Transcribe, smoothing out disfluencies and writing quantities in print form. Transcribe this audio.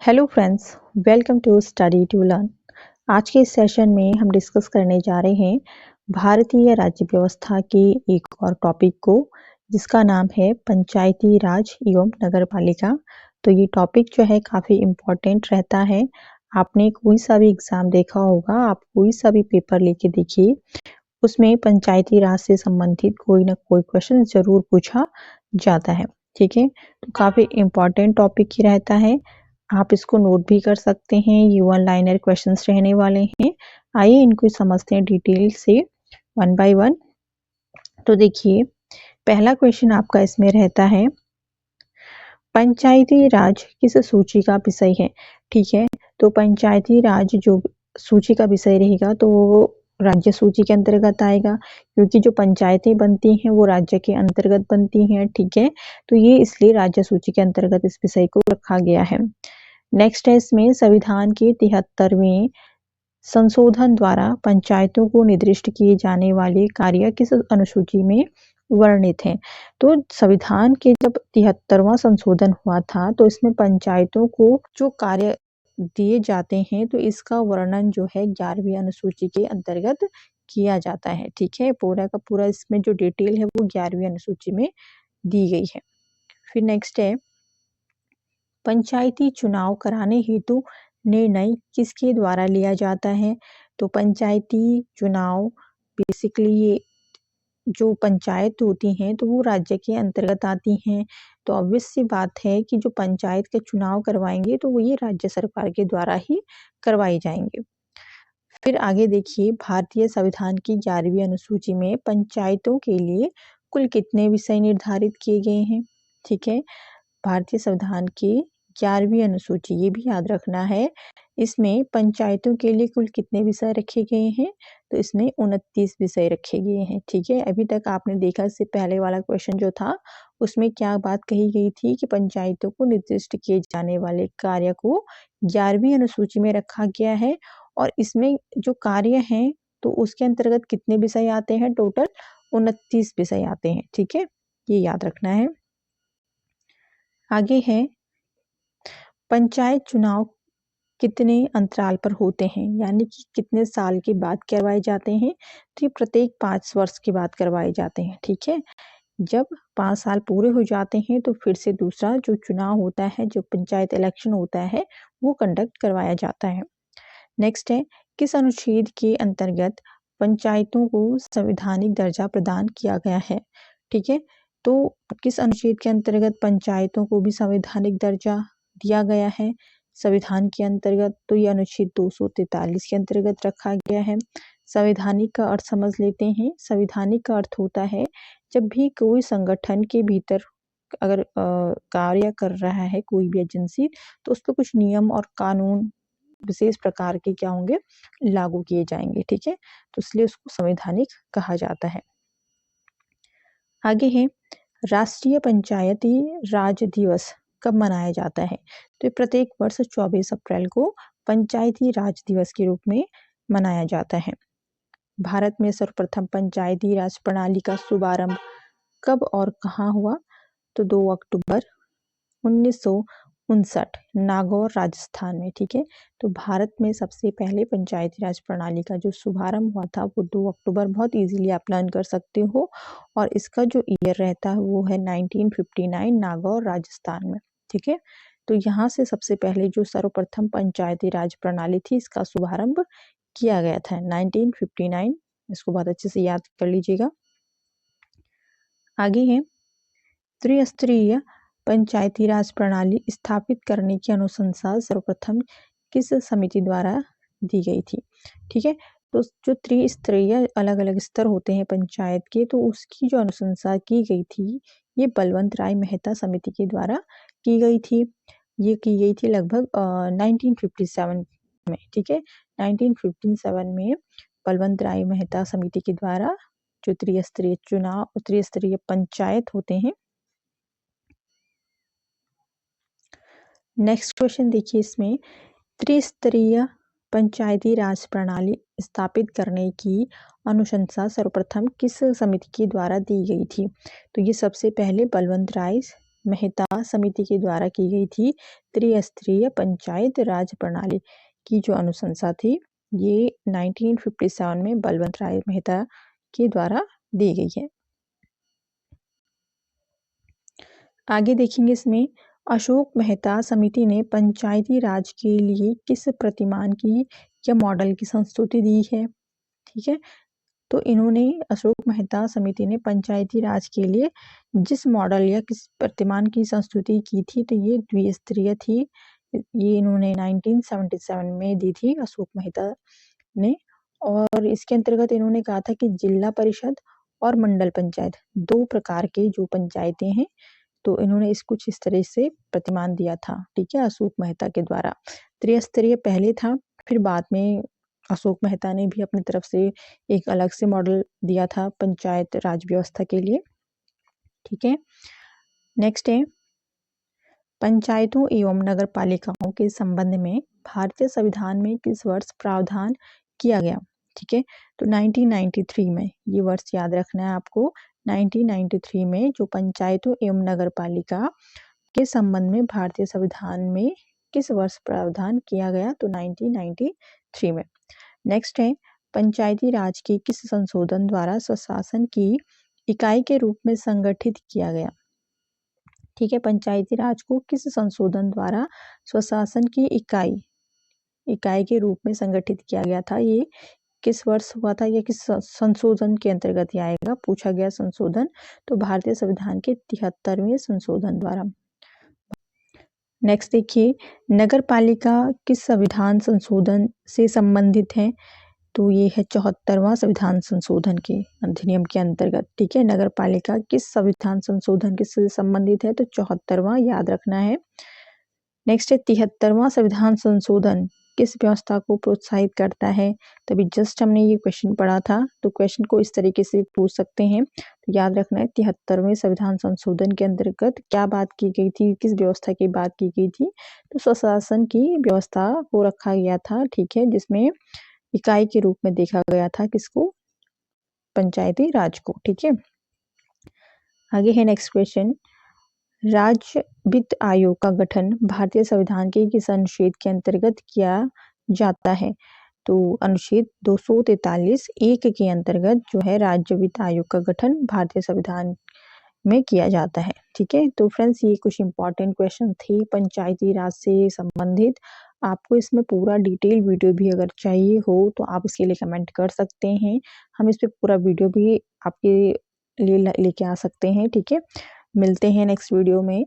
Hello friends, welcome to study to learn. आज के इस सेशन में हम डिस्कस करने जा रहे हैं भारतीय राज्य व्यवस्था के एक और टॉपिक को, जिसका नाम है पंचायती राज एवं नगरपालिका। तो ये टॉपिक जो है काफ़ी इम्पोर्टेंट रहता है। आपने कोई सा भी एग्ज़ाम देखा होगा, आप कोई सा भी पेपर लेके देखिए, उसमें पंचायती राज से संबंधित कोई ना कोई क्वेश्चन ज़रूर पूछा जाता है। ठीक है, तो काफ़ी इम्पोर्टेंट टॉपिक ही रहता है। आप इसको नोट भी कर सकते हैं, ये वन लाइनर क्वेश्चंस रहने वाले हैं। आइए इनको समझते हैं डिटेल से वन बाय वन। तो देखिए, पहला क्वेश्चन आपका इसमें रहता है, पंचायती राज किस सूची का विषय है। ठीक है, तो पंचायती राज जो सूची का विषय रहेगा तो वो राज्य सूची के अंतर्गत आएगा, क्योंकि जो पंचायतें बनती हैं वो राज्य के अंतर्गत बनती हैं। ठीक है, तो ये इसलिए राज्य सूची के अंतर्गत इस विषय को रखा गया है। नेक्स्ट है, इसमें संविधान के 73वें संशोधन द्वारा पंचायतों को निर्दिष्ट किए जाने वाले कार्य किस अनुसूची में वर्णित हैं। तो संविधान के जब 73वां संशोधन हुआ था तो इसमें पंचायतों को जो कार्य दिए जाते हैं तो इसका वर्णन जो है 11वीं अनुसूची के अंतर्गत किया जाता है। ठीक है, पूरा का पूरा इसमें जो डिटेल है वो 11वीं अनुसूची में दी गई है। फिर नेक्स्ट है, पंचायती चुनाव कराने हेतु निर्णय किसके द्वारा लिया जाता है। तो पंचायती चुनाव बेसिकली ये जो पंचायत होती हैं तो वो राज्य के अंतर्गत आती हैं, तो ऑब्वियस सी बात है कि जो पंचायत के चुनाव करवाएंगे तो वो ये राज्य सरकार के द्वारा ही करवाए जाएंगे। फिर आगे देखिए, भारतीय संविधान की 11वीं अनुसूची में पंचायतों के लिए कुल कितने विषय निर्धारित किए गए हैं। ठीक है, भारतीय संविधान की 11वीं अनुसूची, ये भी याद रखना है, इसमें पंचायतों के लिए कुल कितने विषय रखे गए हैं। तो इसमें 29 विषय रखे गए हैं। ठीक है, अभी तक आपने देखा, इससे पहले वाला क्वेश्चन जो था उसमें क्या बात कही गई थी कि पंचायतों को निर्दिष्ट किए जाने वाले कार्य को 11वीं अनुसूची में रखा गया है, और इसमें जो कार्य हैं तो उसके अंतर्गत कितने विषय आते हैं, टोटल 29 विषय आते हैं। ठीक है, ये याद रखना है। आगे है, पंचायत चुनाव कितने अंतराल पर होते हैं, यानी कि कितने साल के बाद करवाए जाते हैं। तो ये प्रत्येक 5 वर्ष के बाद करवाए जाते हैं। ठीक है, जब 5 साल पूरे हो जाते हैं तो फिर से दूसरा जो चुनाव होता है, जो पंचायत इलेक्शन होता है, वो कंडक्ट करवाया जाता है। नेक्स्ट है, किस अनुच्छेद के अंतर्गत पंचायतों को संवैधानिक दर्जा प्रदान किया गया है। ठीक है, तो किस अनुच्छेद के अंतर्गत पंचायतों को भी संवैधानिक दर्जा दिया गया है संविधान के अंतर्गत। तो ये अनुच्छेद 243 के अंतर्गत रखा गया है। संवैधानिक का अर्थ समझ लेते हैं। संवैधानिक का अर्थ होता है जब भी कोई संगठन के भीतर अगर कार्य कर रहा है कोई भी एजेंसी, तो उस पर कुछ नियम और कानून विशेष प्रकार के क्या होंगे, लागू किए जाएंगे। ठीक है, तो इसलिए उसको संवैधानिक कहा जाता है। आगे है, राष्ट्रीय पंचायती राज दिवस कब मनाया जाता है। तो प्रत्येक वर्ष 24 अप्रैल को पंचायती राज दिवस के रूप में मनाया जाता है। भारत में सर्वप्रथम पंचायती राज प्रणाली का शुभारंभ कब और कहाँ हुआ। तो 2 अक्टूबर 1959 नागौर राजस्थान में। ठीक है, तो भारत में सबसे पहले पंचायती राज प्रणाली का जो शुभारंभ हुआ था वो 2 अक्टूबर, बहुत इजीली आप लर्न कर सकते हो, और इसका जो ईयर रहता है वो है 1959 नागौर राजस्थान में। ठीक है, तो यहाँ से सबसे पहले जो सर्वप्रथम पंचायती राज प्रणाली थी इसका शुभारंभ किया गया था 1959। इसको बहुत अच्छे से याद कर लीजिएगा। आगे है, त्रिस्तरीय पंचायती राज प्रणाली स्थापित करने की अनुशंसा सर्वप्रथम किस समिति द्वारा दी गई थी। ठीक है, तो जो त्रिस्तरीय अलग अलग स्तर होते हैं पंचायत के, तो उसकी जो अनुशंसा की गई थी ये बलवंत राय मेहता समिति के द्वारा की गई थी। ये की गई थी लगभग 1957 में। ठीक है, 1957 में बलवंत राय मेहता समिति के द्वारा जो त्रिस्तरीय चुनाव, त्रिस्तरीय पंचायत होते हैं। नेक्स्ट क्वेश्चन देखिए, इसमें त्रिस्तरीय पंचायती राज प्रणाली स्थापित करने की अनुशंसा सर्वप्रथम किस समिति के द्वारा दी गई थी। तो ये सबसे पहले बलवंत राय मेहता समिति के द्वारा की गई थी त्रिस्तरीय पंचायत राज प्रणाली की जो अनुशंसा थी, ये 1957 में बलवंत राय मेहता के द्वारा दी गई है। आगे देखेंगे इसमें, अशोक मेहता समिति ने पंचायती राज के लिए किस प्रतिमान की या मॉडल की संस्तुति दी है। ठीक है, तो इन्होंने अशोक मेहता समिति ने पंचायती राज के लिए जिस मॉडल या किस प्रतिमान की संस्तुति की थी, तो ये द्विस्तरीय थी। ये इन्होंने 1977 में दी थी अशोक मेहता ने, और इसके अंतर्गत इन्होंने कहा था कि जिला परिषद और मंडल पंचायत 2 प्रकार के जो पंचायतें हैं, तो इन्होंने इस कुछ इस तरह से प्रतिमान दिया था। ठीक है, अशोक मेहता के द्वारा। त्रिस्तरीय पहले था, फिर बाद में अशोक मेहता ने भी अपनी तरफ से एक अलग से मॉडल दिया था पंचायत राज व्यवस्था के लिए। ठीक है, नेक्स्ट है, पंचायतों एवं नगर पालिकाओं के संबंध में भारतीय संविधान में किस वर्ष प्रावधान किया गया। ठीक है, तो 1993 में, ये वर्ष याद रखना है आपको, 1993 में जो पंचायतों एवं नगर पालिका के संबंध में भारतीय संविधान में किस वर्ष प्रावधान किया गया, तो 1993 में। नेक्स्ट है, पंचायती राज के किस संशोधन द्वारा स्वशासन की इकाई के रूप में संगठित किया गया। ठीक है, पंचायती राज को किस संशोधन द्वारा स्वशासन की इकाई के रूप में संगठित किया गया था, ये किस वर्ष हुआ था, या किस संशोधन के अंतर्गत ये आएगा, पूछा गया संशोधन, तो भारतीय संविधान के 73वें संशोधन द्वारा। नेक्स्ट देखिए, नगर पालिका किस संविधान संशोधन से संबंधित है, तो ये है 74वां संविधान संशोधन के अधिनियम के अंतर्गत। ठीक है, नगर पालिका किस संविधान संशोधन से संबंधित है, तो 74वां याद रखना है। नेक्स्ट है, 73वां संविधान संशोधन किस व्यवस्था को प्रोत्साहित करता है, तभी जस्ट हमने ये क्वेश्चन पढ़ा था, तो क्वेश्चन को इस तरीके से पूछ सकते हैं, तो याद रखना है 73वें संविधान संशोधन के अंतर्गत क्या बात की गई थी, किस व्यवस्था की बात की गई थी, तो स्वशासन की व्यवस्था को रखा गया था। ठीक है, जिसमें इकाई के रूप में देखा गया था किसको, पंचायती राज को। ठीक है, आगे है नेक्स्ट क्वेश्चन, राज्य वित्त आयोग का गठन भारतीय संविधान के किस अनुच्छेद के अंतर्गत किया जाता है, तो अनुच्छेद 243(1) के अंतर्गत जो है राज्य वित्त आयोग का गठन भारतीय संविधान में किया जाता है। ठीक है, तो फ्रेंड्स ये कुछ इंपॉर्टेंट क्वेश्चन थे पंचायती राज से संबंधित। आपको इसमें पूरा डिटेल वीडियो भी अगर चाहिए हो तो आप इसके लिए कमेंट कर सकते हैं, हम इस पे पूरा वीडियो भी आपके लिए लेके आ सकते हैं। ठीक है, मिलते हैं नेक्स्ट वीडियो में।